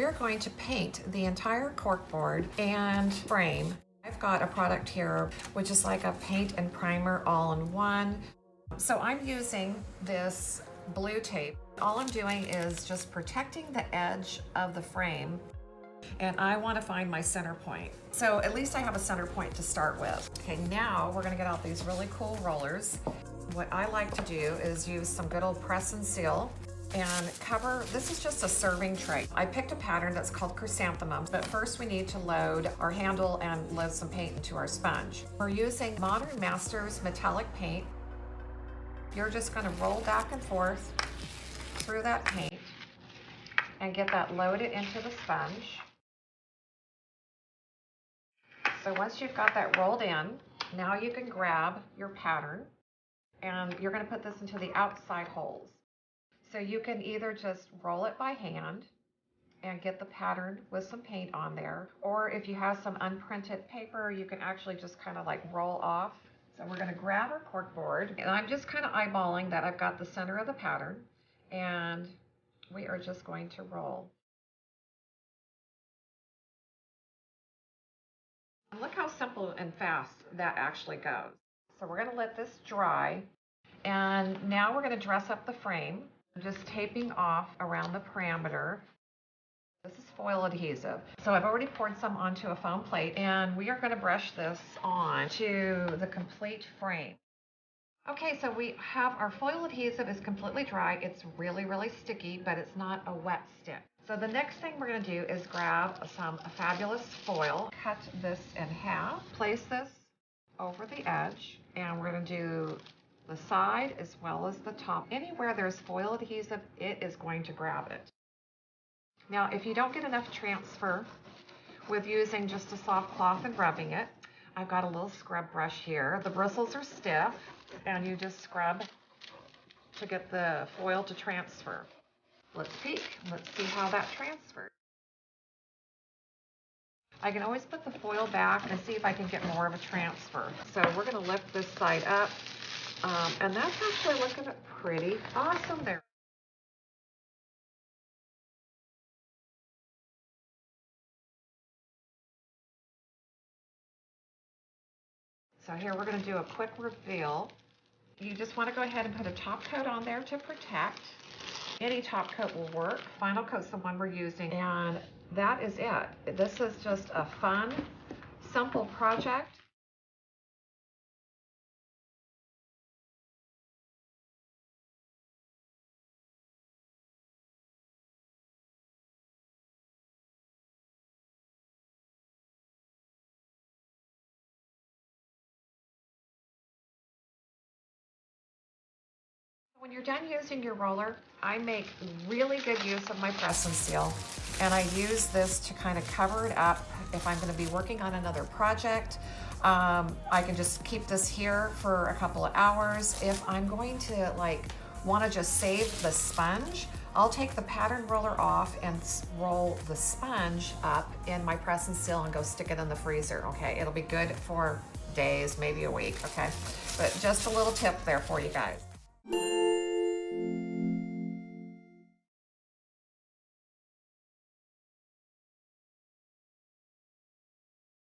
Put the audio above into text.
We're going to paint the entire corkboard and frame. I've got a product here which is like a paint and primer all in one. So I'm using this blue tape. All I'm doing is just protecting the edge of the frame, and I want to find my center point. So at least I have a center point to start with. Okay, now we're going to get out these really cool rollers. What I like to do is use some good old press and seal and cover. This is just a serving tray. I picked a pattern that's called chrysanthemum, but first we need to load our handle and load some paint into our sponge. We're using Modern Masters metallic paint. You're just going to roll back and forth through that paint and get that loaded into the sponge. So once you've got that rolled in, now you can grab your pattern and you're going to put this into the outside holes. So you can either just roll it by hand and get the pattern with some paint on there, or if you have some unprinted paper, you can actually just kind of like roll off. So we're going to grab our corkboard, and I'm just kind of eyeballing that I've got the center of the pattern, and we are just going to roll. Look how simple and fast that actually goes. So we're going to let this dry, and now we're going to dress up the frame. I'm just taping off around the parameter. This is foil adhesive. So I've already poured some onto a foam plate, and we are going to brush this on to the complete frame. Okay, so we have our foil adhesive is completely dry. It's really, really sticky, but it's not a wet stick. So the next thing we're going to do is grab some fabulous foil, cut this in half, place this over the edge, and we're going to do the side as well as the top. Anywhere there's foil adhesive, it is going to grab it. Now, if you don't get enough transfer with using just a soft cloth and rubbing it, I've got a little scrub brush here. The bristles are stiff, and you just scrub to get the foil to transfer. Let's peek. Let's see how that transferred. I can always put the foil back and see if I can get more of a transfer. So we're going to lift this side up, and that's actually looking pretty awesome there. So here we're going to do a quick reveal. You just want to go ahead and put a top coat on there to protect. Any top coat will work. Final coat's the one we're using, and that is it. This is just a fun, simple project. When you're done using your roller, I make really good use of my press and seal, and I use this to kind of cover it up if I'm going to be working on another project. I can just keep this here for a couple of hours. If I'm going to want to just save the sponge, I'll take the pattern roller off and roll the sponge up in my press and seal and go stick it in the freezer. Okay, it'll be good for days, maybe a week. Okay, but just a little tip there for you guys.